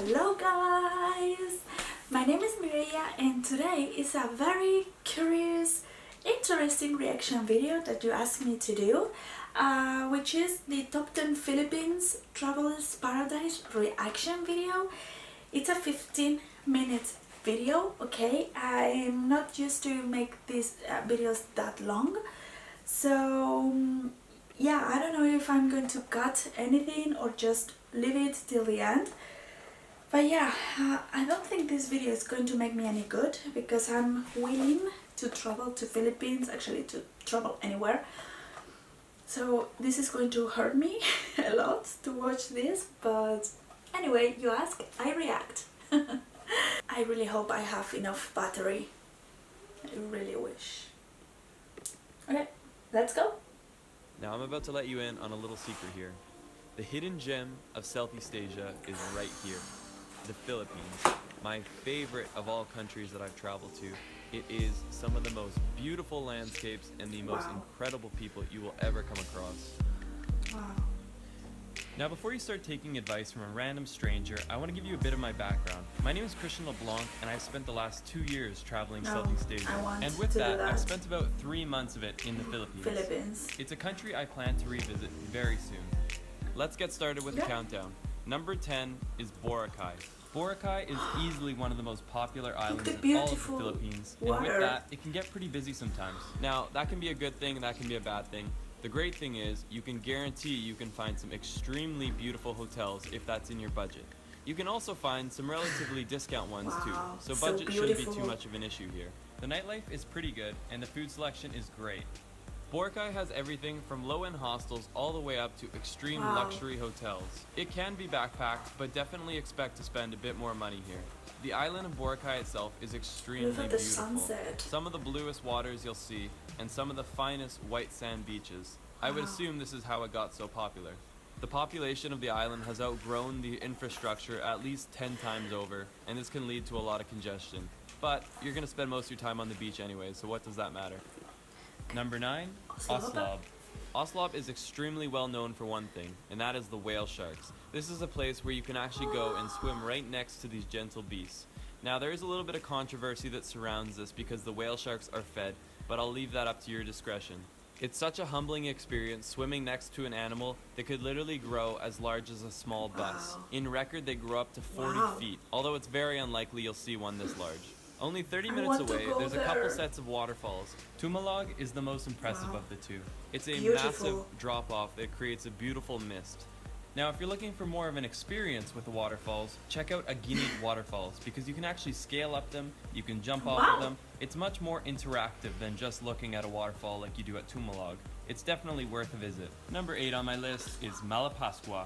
Hello guys! My name is Mireia and today is a very curious, interesting reaction video that you asked me to do, which is the top 10 Philippines Travelers Paradise reaction video. It's a 15-minute video, okay? I'm not used to make these videos that long, so yeah, I don't know if I'm going to cut anything or just leave it till the end. But yeah, I don't think this video is going to make me any good because I'm willing to travel to Philippines, actually to travel anywhere. So this is going to hurt me a lot to watch this, but anyway, you ask, I react. I really hope I have enough battery. I really wish. Okay, let's go. Now I'm about to let you in on a little secret here. The hidden gem of Southeast Asia is right here, the Philippines. My favorite of all countries that I've traveled to. It is some of the most beautiful landscapes and the most incredible people you will ever come across. Wow. Now before you start taking advice from a random stranger, I want to give you a bit of my background. My name is Christian LeBlanc and I've spent the last 2 years traveling Southeast Asia. And with that, I've spent about 3 months of it in the Philippines. It's a country I plan to revisit very soon. Let's get started with the countdown. Number 10 is Boracay. Boracay is easily one of the most popular islands in all of the Philippines, and with that, it can get pretty busy sometimes. Now, that can be a good thing and that can be a bad thing. The great thing is, you can guarantee you can find some extremely beautiful hotels if that's in your budget. You can also find some relatively discount ones too, so budget shouldn't be too much of an issue here. The nightlife is pretty good and the food selection is great. Boracay has everything from low-end hostels all the way up to extreme luxury hotels. It can be backpacked, but definitely expect to spend a bit more money here. The island of Boracay itself is extremely beautiful. Sunset. Some of the bluest waters you'll see, and some of the finest white sand beaches. I would assume this is how it got so popular. The population of the island has outgrown the infrastructure at least 10 times over, and this can lead to a lot of congestion. But you're going to spend most of your time on the beach anyway, so what does that matter? Number 9, Oslob. Oslob is extremely well known for one thing, and that is the whale sharks. This is a place where you can actually go and swim right next to these gentle beasts. Now there is a little bit of controversy that surrounds this because the whale sharks are fed, but I'll leave that up to your discretion. It's such a humbling experience swimming next to an animal that could literally grow as large as a small bus. In record they grow up to 40 feet, although it's very unlikely you'll see one this large. Only 30 minutes away, there's a couple sets of waterfalls. Tumalog is the most impressive of the two. It's a massive drop-off that creates a beautiful mist. Now, if you're looking for more of an experience with the waterfalls, check out Aguinit Waterfalls, because you can actually scale up them, you can jump off of them. It's much more interactive than just looking at a waterfall like you do at Tumalog. It's definitely worth a visit. Number 8 on my list is Malapascua.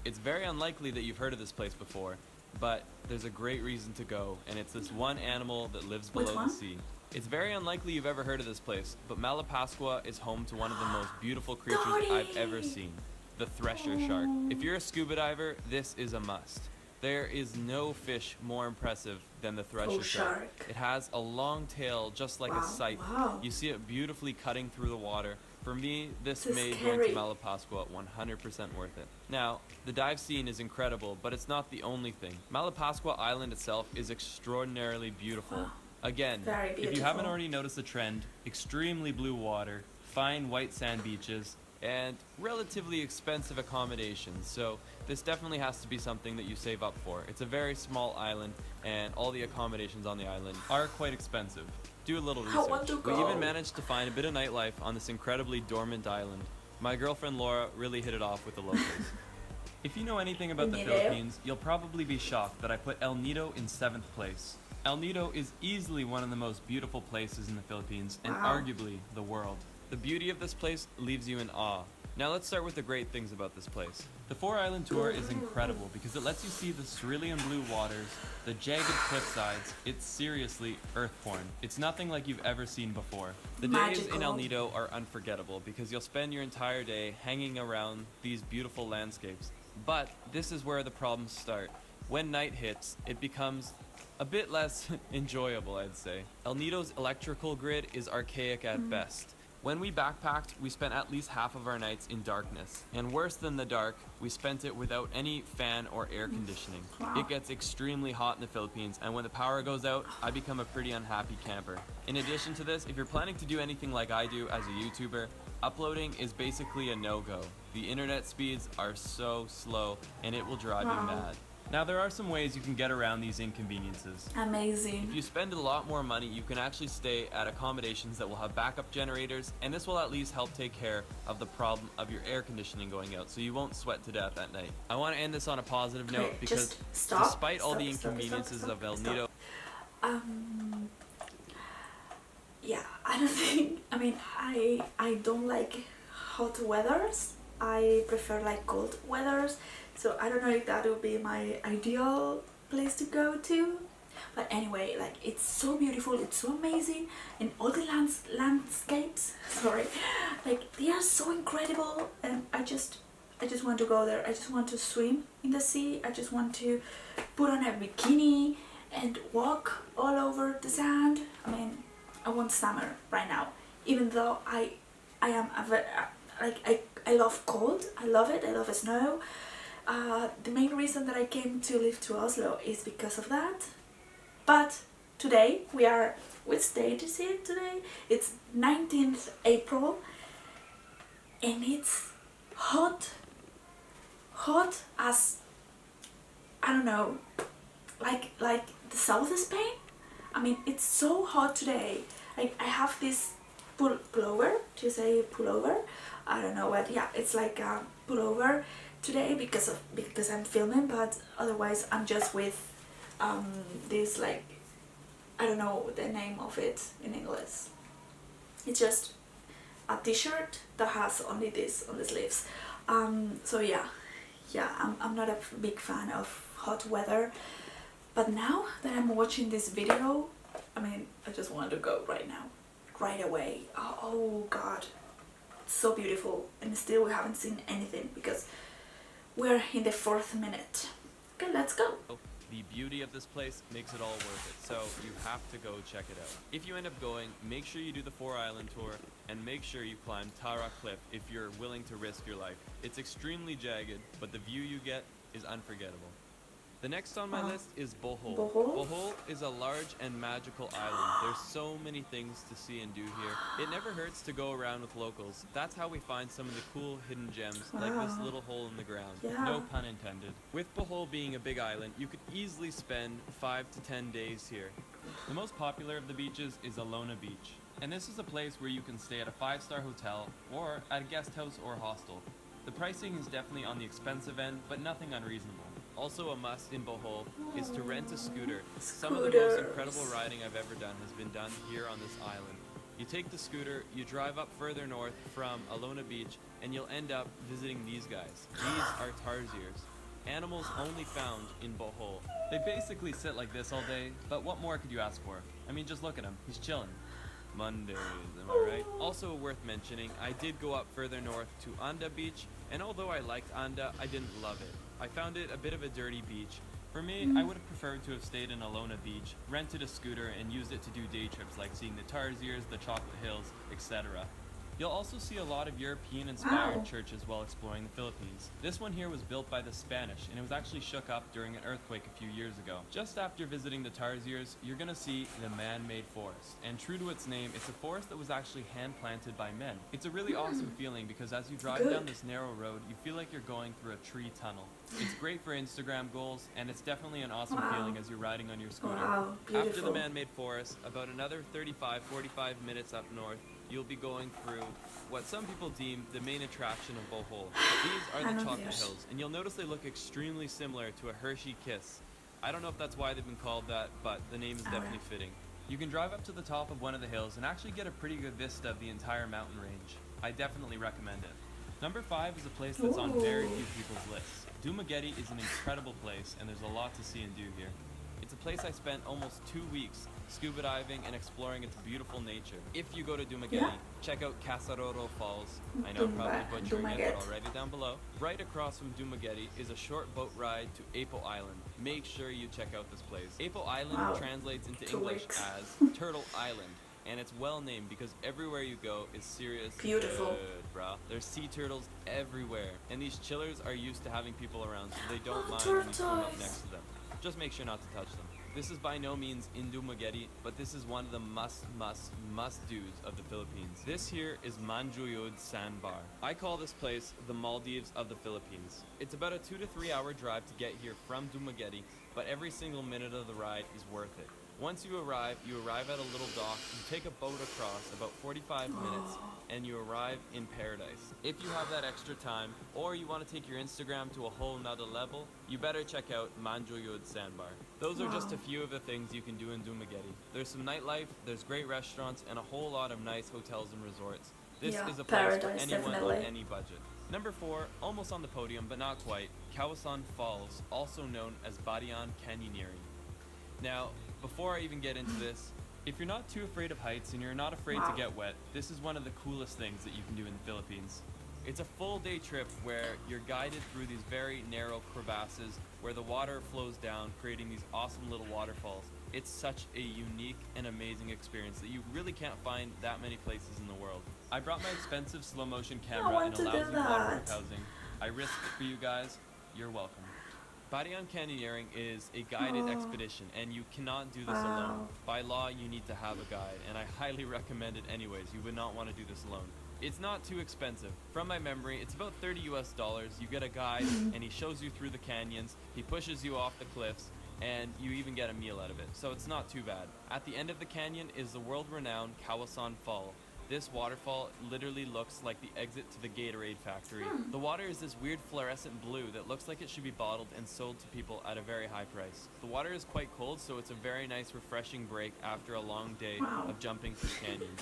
It's very unlikely that you've heard of this place before, but there's a great reason to go, and it's this one animal that lives below the sea. It's very unlikely you've ever heard of this place, but Malapascua is home to one of the most beautiful creatures I've ever seen, the thresher shark. If you're a scuba diver, this is a must. There is no fish more impressive than the thresher shark. It has a long tail just like a scythe. You see it beautifully cutting through the water. For me, this made going to Malapascua 100% worth it. Now, the dive scene is incredible, but it's not the only thing. Malapascua Island itself is extraordinarily beautiful. Again, if you haven't already noticed the trend, extremely blue water, fine white sand beaches, and relatively expensive accommodations, so this definitely has to be something that you save up for. It's a very small island, and all the accommodations on the island are quite expensive. Do a little research. We even managed to find a bit of nightlife on this incredibly dormant island. My girlfriend Laura really hit it off with the locals. If you know anything about the Philippines, you'll probably be shocked that I put El Nido in 7th place. El Nido is easily one of the most beautiful places in the Philippines, and arguably the world. The beauty of this place leaves you in awe. Now let's start with the great things about this place. The 4-island tour is incredible because it lets you see the cerulean blue waters, the jagged cliff sides. It's seriously earth-born. It's nothing like you've ever seen before. The days in El Nido are unforgettable because you'll spend your entire day hanging around these beautiful landscapes. But this is where the problems start. When night hits, it becomes a bit less enjoyable, I'd say. El Nido's electrical grid is archaic at best. When we backpacked, we spent at least half of our nights in darkness. And worse than the dark, we spent it without any fan or air conditioning. Wow. It gets extremely hot in the Philippines, and when the power goes out, I become a pretty unhappy camper. In addition to this, if you're planning to do anything like I do as a YouTuber, uploading is basically a no-go. The internet speeds are so slow, and it will drive you mad. Now, there are some ways you can get around these inconveniences. Amazing. If you spend a lot more money, you can actually stay at accommodations that will have backup generators, and this will at least help take care of the problem of your air conditioning going out, so you won't sweat to death at night. I want to end this on a positive note because despite all the inconveniences of El Nido... Yeah, I don't think, I mean, I don't like hot weathers. I prefer like cold weathers. So I don't know if that would be my ideal place to go to. But anyway, like it's so beautiful, it's so amazing, and all the landscapes, sorry, like they are so incredible, and I just want to go there. I just want to swim in the sea. I just want to put on a bikini and walk all over the sand. I mean, I want summer right now, even though I am a very, I love cold. I love it. I love snow. The main reason that I came to live to Oslo is because of that. But today which date is it today? It's 19th April, and it's hot as, I don't know, like the south of Spain. I mean, it's so hot today. I have this pullover, to say pullover, I don't know what, yeah, it's like a pullover today because I'm filming, but otherwise I'm just with this, like, I don't know the name of it in English. It's just a t-shirt that has only this on the sleeves. So yeah, I'm not a big fan of hot weather, but now that I'm watching this video, I mean, I just want to go right now, right away. Oh God, it's so beautiful, and still we haven't seen anything because we're in the 4th minute. Okay, let's go. The beauty of this place makes it all worth it, so you have to go check it out. If you end up going, make sure you do the 4-island tour, and make sure you climb Tara Cliff if you're willing to risk your life. It's extremely jagged, but the view you get is unforgettable. The next on my list is Bohol. Bohol is a large and magical island. There's so many things to see and do here. It never hurts to go around with locals. That's how we find some of the cool hidden gems, like this little hole in the ground. No pun intended. With Bohol being a big island, you could easily spend 5 to 10 days here. The most popular of the beaches is Alona Beach. And this is a place where you can stay at a 5-star hotel or at a guest house or hostel. The pricing is definitely on the expensive end, but nothing unreasonable. Also a must in Bohol is to rent a scooter. Some of the most incredible riding I've ever done has been done here on this island. You take the scooter, you drive up further north from Alona Beach, and you'll end up visiting these guys. These are tarsiers, animals only found in Bohol. They basically sit like this all day, but what more could you ask for? I mean, just look at him, he's chilling. Mondays, am I right? Also worth mentioning, I did go up further north to Anda Beach, and although I liked Anda, I didn't love it. I found it a bit of a dirty beach. For me, I would have preferred to have stayed in Alona Beach, rented a scooter, and used it to do day trips like seeing the Tarsiers, the Chocolate Hills, etc. You'll also see a lot of European-inspired churches while exploring the Philippines. This one here was built by the Spanish, and it was actually shook up during an earthquake a few years ago. Just after visiting the Tarsiers, you're gonna see the man-made forest. And true to its name, it's a forest that was actually hand-planted by men. It's a really awesome feeling because as you drive down this narrow road, you feel like you're going through a tree tunnel. It's great for Instagram goals, and it's definitely an awesome feeling as you're riding on your scooter. After the man-made forest, about another 35-45 minutes up north, you'll be going through what some people deem the main attraction of Bohol. These are the Chocolate Hills, and you'll notice they look extremely similar to a Hershey Kiss. I don't know if that's why they've been called that, but the name is definitely fitting. You can drive up to the top of one of the hills and actually get a pretty good vista of the entire mountain range. I definitely recommend it. Number 5 is a place that's on very few people's lists. Dumaguete is an incredible place, and there's a lot to see and do here. It's a place I spent almost 2 weeks scuba diving and exploring its beautiful nature. If you go to Dumaguete, check out Casaroro Falls. I know I'm probably butchering it, but I'll write it down below. Right across from Dumaguete is a short boat ride to Apo Island. Make sure you check out this place. Apo Island translates into English as Turtle Island. and it's well named because everywhere you go is serious beautiful, good, bro. There's sea turtles everywhere, and these chillers are used to having people around, so they don't mind when you swim up next to them. Just make sure not to touch them. This is by no means in Dumaguete, but this is one of the must-do's of the Philippines. This here is Manjoyod Sandbar. I call this place the Maldives of the Philippines. It's about a 2 to 3 hour drive to get here from Dumaguete, but every single minute of the ride is worth it. Once you arrive at a little dock, you take a boat across about 45 minutes, and you arrive in paradise. If you have that extra time, or you want to take your Instagram to a whole nother level, you better check out Manjoyod Sandbar. Those are just a few of the things you can do in Dumaguete. There's some nightlife, there's great restaurants, and a whole lot of nice hotels and resorts. This is a place for anyone on any budget. Number 4, almost on the podium, but not quite, Kawasan Falls, also known as Badian Canyoneering. Now, before I even get into this, if you're not too afraid of heights and you're not afraid to get wet, this is one of the coolest things that you can do in the Philippines. It's a full day trip where you're guided through these very narrow crevasses where the water flows down, creating these awesome little waterfalls. It's such a unique and amazing experience that you really can't find that many places in the world. I brought my expensive slow motion camera and a lousy waterproof housing. I risked it for you guys. You're welcome. Badian Canyoneering is a guided expedition, and you cannot do this alone. By law, you need to have a guide, and I highly recommend it anyways. You would not want to do this alone. It's not too expensive. From my memory, it's about $30 US. You get a guide, and he shows you through the canyons, he pushes you off the cliffs, and you even get a meal out of it, so it's not too bad. At the end of the canyon is the world-renowned Kawasan Fall. This waterfall literally looks like the exit to the Gatorade factory. The water is this weird fluorescent blue that looks like it should be bottled and sold to people at a very high price. The water is quite cold, so it's a very nice refreshing break after a long day of jumping through canyons.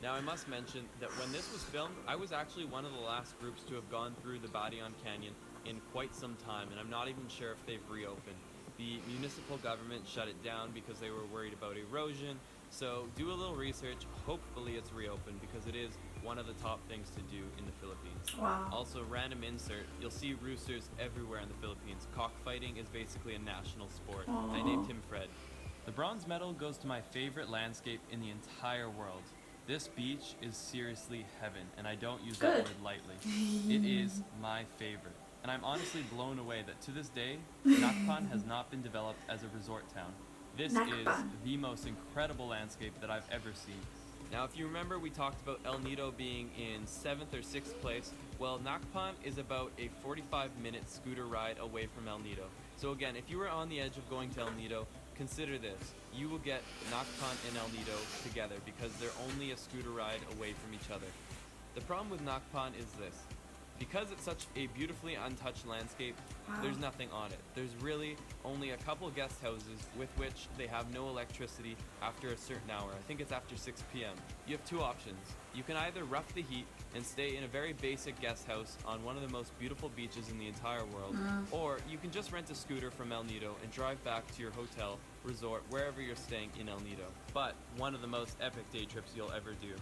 Now I must mention that when this was filmed, I was actually one of the last groups to have gone through the Badian Canyon in quite some time, and I'm not even sure if they've reopened. The municipal government shut it down because they were worried about erosion. So do a little research, hopefully it's reopened because it is one of the top things to do in the Philippines. Also, random insert, you'll see roosters everywhere in the Philippines. Cockfighting is basically a national sport. I named him Fred. The bronze medal goes to my favorite landscape in the entire world. This beach is seriously heaven, and I don't use that word lightly. It is my favorite. And I'm honestly blown away that to this day, Nakpan has not been developed as a resort town. This is the most incredible landscape that I've ever seen. Now, if you remember, we talked about El Nido being in 7th or 6th place. Well, Nakpan is about a 45-minute scooter ride away from El Nido. So again, if you were on the edge of going to El Nido, consider this. You will get Nakpan and El Nido together because they're only a scooter ride away from each other. The problem with Nakpan is this. Because it's such a beautifully untouched landscape, there's nothing on it. There's really only a couple guest houses with which they have no electricity after a certain hour. I think it's after 6 p.m. You have two options. You can either rough the heat and stay in a very basic guest house on one of the most beautiful beaches in the entire world, or you can just rent a scooter from El Nido and drive back to your hotel, resort, wherever you're staying in El Nido. But one of the most epic day trips you'll ever do.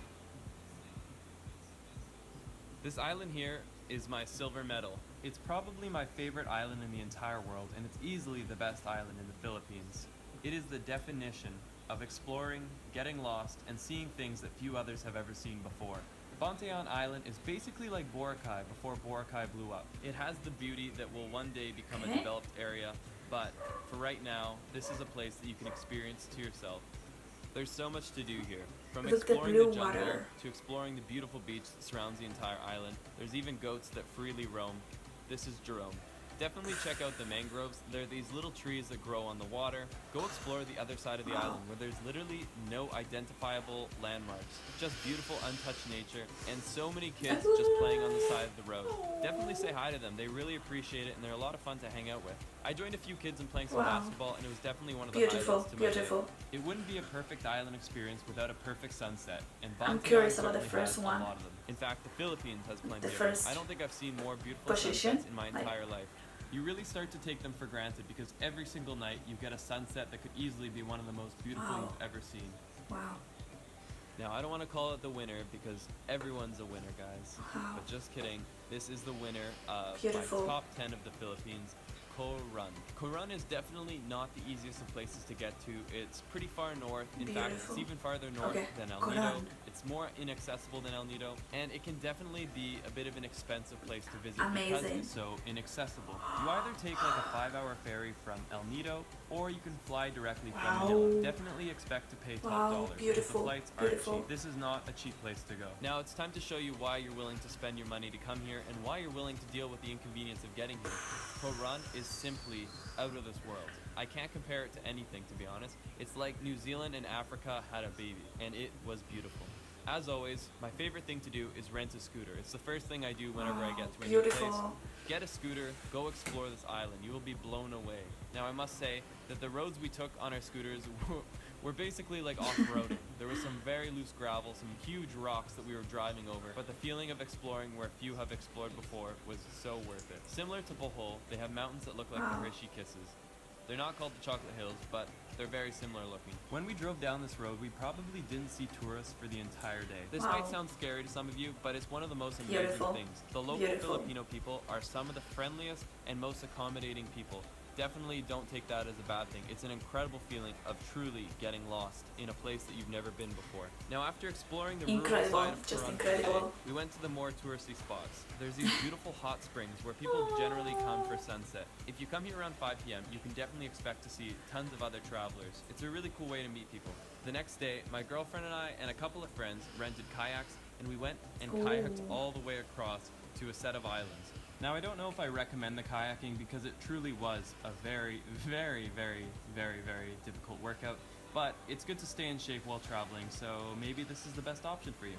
This island here is my silver medal. It's probably my favorite island in the entire world, and it's easily the best island in the Philippines. It is the definition of exploring, getting lost, and seeing things that few others have ever seen before. Bantayan Island is basically like Boracay before Boracay blew up. It has the beauty that will one day become a developed area, but for right now, this is a place that you can experience to yourself. There's so much to do here. From exploring the jungle to exploring the beautiful beach that surrounds the entire island. There's even goats that freely roam. This is Jerome. Definitely check out the mangroves. They're these little trees that grow on the water. Go explore the other side of the island where there's literally no identifiable landmarks. Just beautiful untouched nature and so many kids just playing on the side of the road. Definitely say hi to them. They really appreciate it and they're a lot of fun to hang out with. I joined a few kids in playing some basketball and it was definitely one of the highlights to my day. It wouldn't be a perfect island experience without a perfect sunset. And I'm curious about the first one. A lot of them. In fact, the Philippines has plenty of them. I don't think I've seen more beautiful sunsets in my entire life. You really start to take them for granted because every single night you get a sunset that could easily be one of the most beautiful you've ever seen. Now, I don't want to call it the winner because everyone's a winner, guys. But just kidding. This is the winner of my top 10 of the Philippines. Coron. Coron is definitely not the easiest of places to get to. It's pretty far north. In fact, it's even farther north than El Nido. It's more inaccessible than El Nido, and it can definitely be a bit of an expensive place to visit because it's so inaccessible. You either take like a 5-hour ferry from El Nido, or you can fly directly from Manila. Definitely expect to pay top dollar because the flights aren't cheap. This is not a cheap place to go. Now it's time to show you why you're willing to spend your money to come here and why you're willing to deal with the inconvenience of getting here. Coron is simply out of this world. I can't compare it to anything, to be honest. It's like New Zealand and Africa had a baby, and it was beautiful. As always, my favorite thing to do is rent a scooter. It's the first thing I do whenever I get to a new place. Get a scooter, go explore this island. You will be blown away. Now I must say that the roads we took on our scooters were basically like off-roading. There was some very loose gravel, some huge rocks that we were driving over, but the feeling of exploring where few have explored before was so worth it. Similar to Bohol, they have mountains that look like the Rishi Kisses. They're not called the Chocolate Hills, but they're very similar looking. When we drove down this road, we probably didn't see tourists for the entire day. This might sound scary to some of you, but it's one of the most amazing things. The local Filipino people are some of the friendliest and most accommodating people. Definitely don't take that as a bad thing. It's an incredible feeling of truly getting lost in a place that you've never been before. Now, after exploring the rural side of Coron today, we went to the more touristy spots. There's these beautiful hot springs where people generally come for sunset. If you come here around 5 p.m., you can definitely expect to see tons of other travelers. It's a really cool way to meet people. The next day, my girlfriend and I and a couple of friends rented kayaks, and we went and kayaked all the way across to a set of islands. Now, I don't know if I recommend the kayaking because it truly was a very, very, very, very, very difficult workout, but it's good to stay in shape while traveling, so maybe this is the best option for you.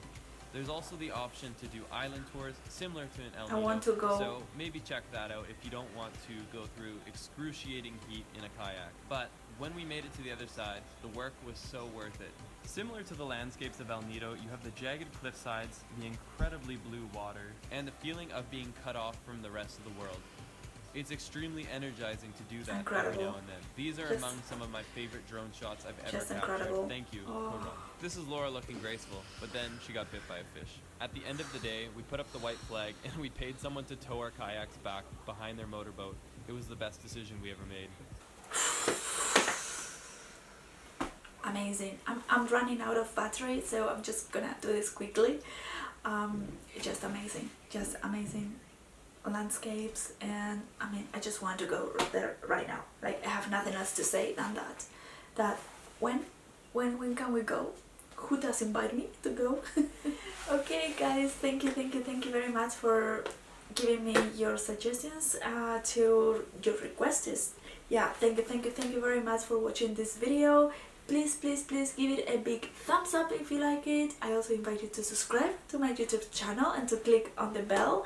There's also the option to do island tours similar to an El Nido. I want to go. So maybe check that out if you don't want to go through excruciating heat in a kayak. But when we made it to the other side, the work was so worth it. Similar to the landscapes of El Nido, you have the jagged cliff sides, the incredibly blue water, and the feeling of being cut off from the rest of the world. It's extremely energizing to do that every now and then. These are among some of my favorite drone shots I've ever captured. Thank you, Coron. This is Laura looking graceful, but then she got bit by a fish. At the end of the day, we put up the white flag and we paid someone to tow our kayaks back behind their motorboat. It was the best decision we ever made. Amazing. I'm running out of battery, so I'm just gonna do this quickly. Just amazing landscapes, and I mean, I just want to go there right now. Like, I have nothing else to say than that when can we go? Who does invite me to go? Okay guys, thank you very much for giving me your suggestions, to your requests. Yeah, thank you very much for watching this video. Please give it a big thumbs up if you like it. I also invite you to subscribe to my YouTube channel and to click on the bell.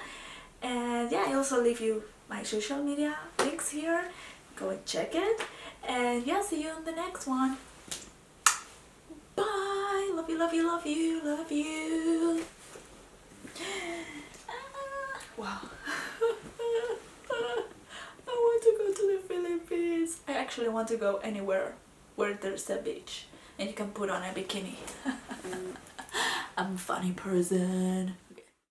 And yeah, I also leave you my social media links here. Go and check it. And yeah, see you on the next one. Bye. Love you. Wow. I want to go to the Philippines. I actually want to go anywhere where there's a beach and you can put on a bikini. I'm a funny person.